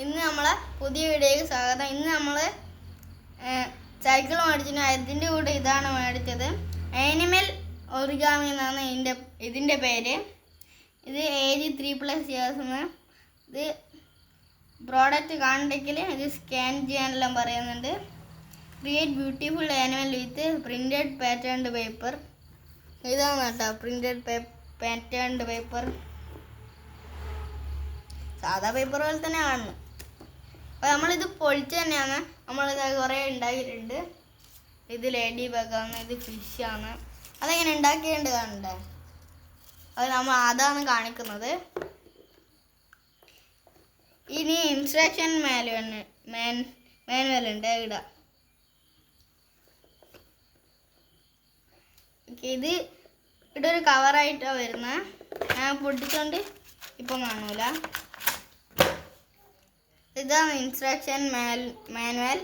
ഇന്ന് നമ്മളെ പുതിയ വീഡിയോയ്ക്ക് സ്വാഗതം. ഇന്ന് നമ്മൾ സൈക്കിൾ മേടിച്ചിട്ട് അതിൻ്റെ കൂടെ ഇതാണ് മേടിച്ചത്. ആനിമൽ ഒറിഗാമി എന്നാണ് ഇതിൻ്റെ പേര്. ഇത് ഏജ് 3+ ഇയേഴ്സ്. ഇത് പ്രോഡക്റ്റ് കാണണ്ടെങ്കിൽ ഇത് സ്കാൻ ചെയ്യാനെല്ലാം പറയുന്നുണ്ട്. ക്രിയേറ്റ് ബ്യൂട്ടിഫുൾ ആനിമൽ വിത്ത് പ്രിൻറ്റഡ് പാറ്റേൺഡ് പേപ്പർ. ഇതാണ് കേട്ടോ പ്രിൻറ്റഡ് പാറ്റേൺഡ് പേപ്പർ. സാധാ പേപ്പർ പോലെ തന്നെ കാണുന്നു. അപ്പോൾ നമ്മളിത് പൊളിച്ച് തന്നെയാണ് നമ്മളിത് കുറേ ഉണ്ടാക്കിയിട്ടുണ്ട്. ഇത് ലേഡി ബഗാണ്, ഇത് ഫിഷാണ്. അതെങ്ങനെ ഉണ്ടാക്കിയിട്ടുണ്ട് കാണണ്ടേ? അത് നമ്മൾ അതാണ് കാണിക്കുന്നത്. ഇനി ഇൻസ്ട്രക്ഷൻ മാനുവൽ ഉണ്ട് ഇവിടെ. ഇത് ഇവിടെ ഒരു കവറായിട്ടാണ് വരുന്നത്. ഞാൻ പൊട്ടിച്ചോണ്ട് ഇപ്പം കാണൂല. ഇതാണ് ഇൻസ്ട്രക്ഷൻ മാനുവൽ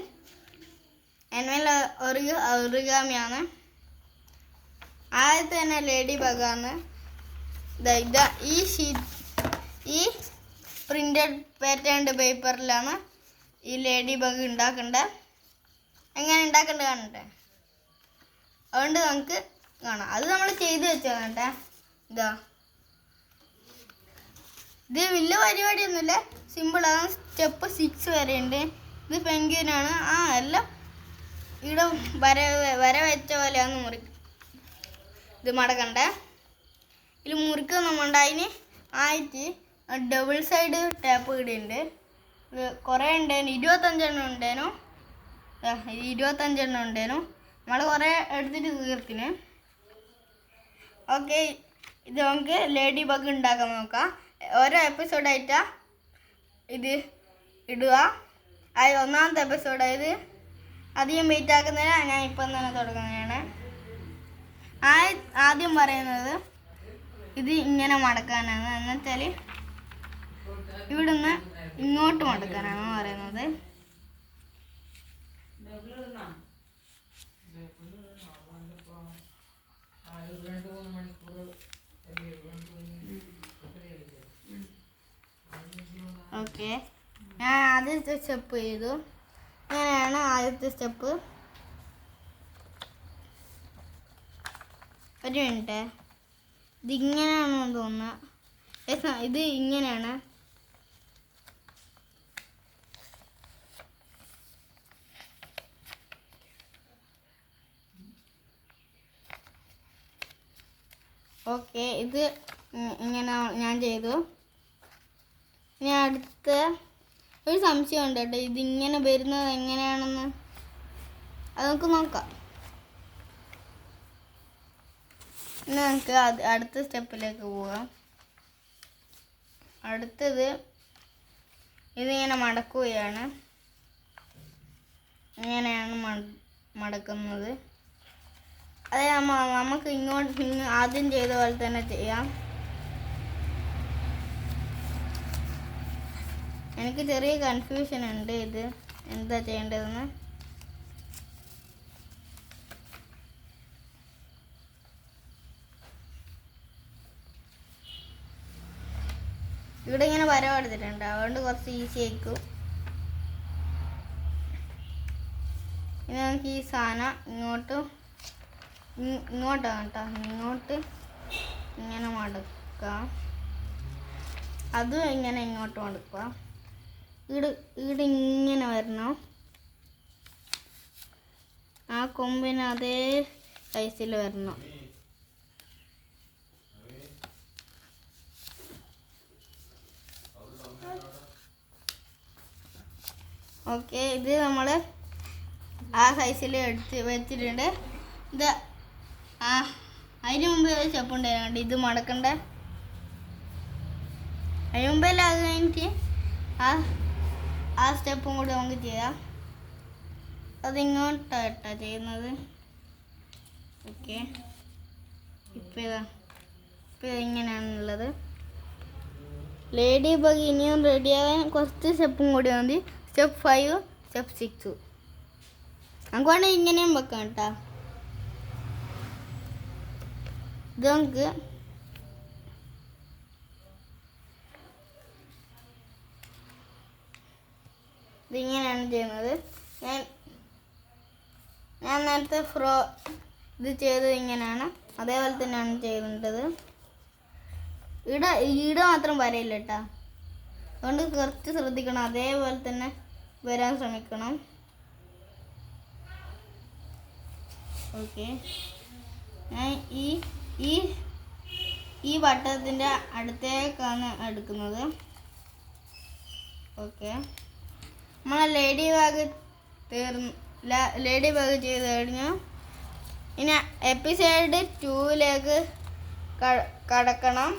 ഒറിഗാമിയാണ്. ആദ്യത്തെ തന്നെ ലേഡി ബഗാണ്. ഈ പ്രിന്റഡ് പാറ്റേൺഡ് പേപ്പറിലാണ് ഈ ലേഡി ബഗ് ഉണ്ടാക്കേണ്ടത്. എങ്ങനെ ഉണ്ടാക്കേണ്ടത് കാണട്ടെ. അതുകൊണ്ട് നമുക്ക് കാണാം. അത് നമ്മൾ ചെയ്ത് വെച്ചാൽ കേട്ടെ. ഇത് വലിയ പരിപാടിയൊന്നുമില്ല, സിമ്പിളാണ്. സ്റ്റെപ്പ് 6 വരെ ഉണ്ട്. ഇത് പെൻഗ്വിനാണ്. എല്ലാം ഇവിടെ വര വെച്ച പോലെയാണ് ഇത് മടക്കണ്ടേ. ഇതിൽ മുറിക്കൊന്നും അതിന് ആയിട്ട് ഡബിൾ സൈഡ് ടാപ്പ് ഇടുന്നുണ്ട്. ഇത് കുറേ ഉണ്ടേനു, 25 ഉണ്ടേനു. 25 ഉണ്ടേനു. നമ്മൾ കുറേ എടുത്തിട്ട് തീർത്തിന്. ഓക്കെ, ഇത് നമുക്ക് ലേഡി ബഗ് ഉണ്ടാക്കാൻ നോക്കാം. ഓരോ എപ്പിസോഡായിട്ടാണ് ഇത് ഇടുക. ഒന്നാമത്തെ എപ്പിസോഡായത് അധികം വെയിറ്റ് ആക്കുന്നതിന് ഞാൻ ഇപ്പം തന്നെ തുടങ്ങുന്നതാണ്. ആദ്യം പറയുന്നത് ഇത് ഇങ്ങനെ മടക്കാനാണ്. എന്നുവെച്ചാൽ ഇവിടുന്ന് ഇങ്ങോട്ട് മടക്കാനാണ് പറയുന്നത്. ഓക്കെ, ഞാൻ ആദ്യത്തെ സ്റ്റെപ്പ് ചെയ്തു. അങ്ങനെയാണ് ആദ്യത്തെ സ്റ്റെപ്പ്. ഒരു മിനിറ്റ്, ഇതിങ്ങനെയാണെന്ന് തോന്നുന്നു. ഇത് ഇങ്ങനെയാണ്. ഓക്കെ, ഇത് ഇങ്ങനെ ഞാൻ ചെയ്തു. ഇനി അടുത്ത ഒരു സംശയമുണ്ട് കേട്ടോ, ഇതിങ്ങനെ വരുന്നത് എങ്ങനെയാണെന്ന്. അത് നമുക്ക് നോക്കാം. ഇനി നമുക്ക് അടുത്ത സ്റ്റെപ്പിലേക്ക് പോകാം. അടുത്തത് ഇതിങ്ങനെ മടക്കുകയാണ്. ഇങ്ങനെയാണ് മടക്കുന്നത്. അത് നമുക്ക് ഇങ്ങോട്ട് ആദ്യം ചെയ്ത പോലെ തന്നെ ചെയ്യാം. എനിക്ക് ചെറിയ കൺഫ്യൂഷൻ ഉണ്ട് ഇത് എന്താ ചെയ്യേണ്ടതെന്ന്. ഇവിടെ ഇങ്ങനെ വരവെടുത്തിട്ടുണ്ട്, അതുകൊണ്ട് കുറച്ച് ഈസി ആയിരിക്കും. ഇനി നമുക്ക് ഈ സാധനം ഇങ്ങോട്ടാണ് കേട്ടോ, ഇങ്ങോട്ട് ഇങ്ങനെ മടക്കാം. അതും ഇങ്ങനെ ഇങ്ങോട്ട് മടക്കുക. ഇവിടെ ഇങ്ങനെ വരണം. ആ കൊമ്പിന് അതേ സൈസിൽ വരണം. ഓക്കെ, ഇത് നമ്മൾ ആ സൈസിൽ എടുത്ത് വെച്ചിട്ടുണ്ട്. ഇത് അതിന് മുമ്പ് ഒരു സ്റ്റെപ്പ് ഉണ്ടായിരുന്നു, ഇത് മടക്കണ്ടേ. അതിന് മുമ്പല്ല, അത് കഴിഞ്ഞിട്ട് ആ സ്റ്റെപ്പും കൂടി നമുക്ക് ചെയ്യാം. അതിങ്ങോട്ടായിട്ടാണ് ചെയ്യുന്നത്. ഓക്കെ, ഇപ്പം ഇങ്ങനെയാണുള്ളത്. ലേഡി ബഗ് ഇനിയും റെഡിയാകാൻ കുറച്ച് സ്റ്റെപ്പും കൂടി മതി. Step 5, step 6. നമുക്ക് വേണമെങ്കിൽ ഇങ്ങനെയും വെക്കാം കേട്ടോ. ഇത് നമുക്ക് ഇതിങ്ങനെയാണ് ചെയ്യുന്നത്. ഞാൻ നേരത്തെ ഇത് ചെയ്തത് ഇങ്ങനെയാണ്, അതേപോലെ തന്നെയാണ് ചെയ്യേണ്ടത്. ഈട മാത്രം വരയില്ല കേട്ടോ, അതുകൊണ്ട് കുറച്ച് ശ്രദ്ധിക്കണം. അതേപോലെ തന്നെ വരാൻ ശ്രമിക്കണം. ഓക്കെ, ഞാൻ ഈ വട്ടത്തിൻ്റെ അടുത്തേക്കാണ് എടുക്കുന്നത്. ഓക്കെ, നമ്മളെ ലേഡി ബാഗ് ചെയ്ത് കഴിഞ്ഞു. ഇനി എപ്പിസോഡ് 2 കടക്കണം.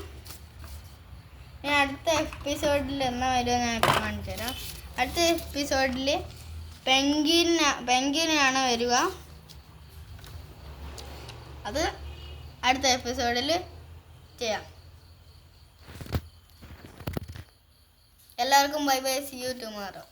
ഇനി അടുത്ത എപ്പിസോഡിൽ എന്നാ വരുമോ ഞാൻ ഇപ്പോൾ കാണിച്ചു തരാം. അടുത്ത എപ്പിസോഡിൽ പെൻഗ്വിനാണ് വരിക. അത് അടുത്ത എപ്പിസോഡിൽ ചെയ്യാം. എല്ലാവർക്കും bye bye, see you tomorrow.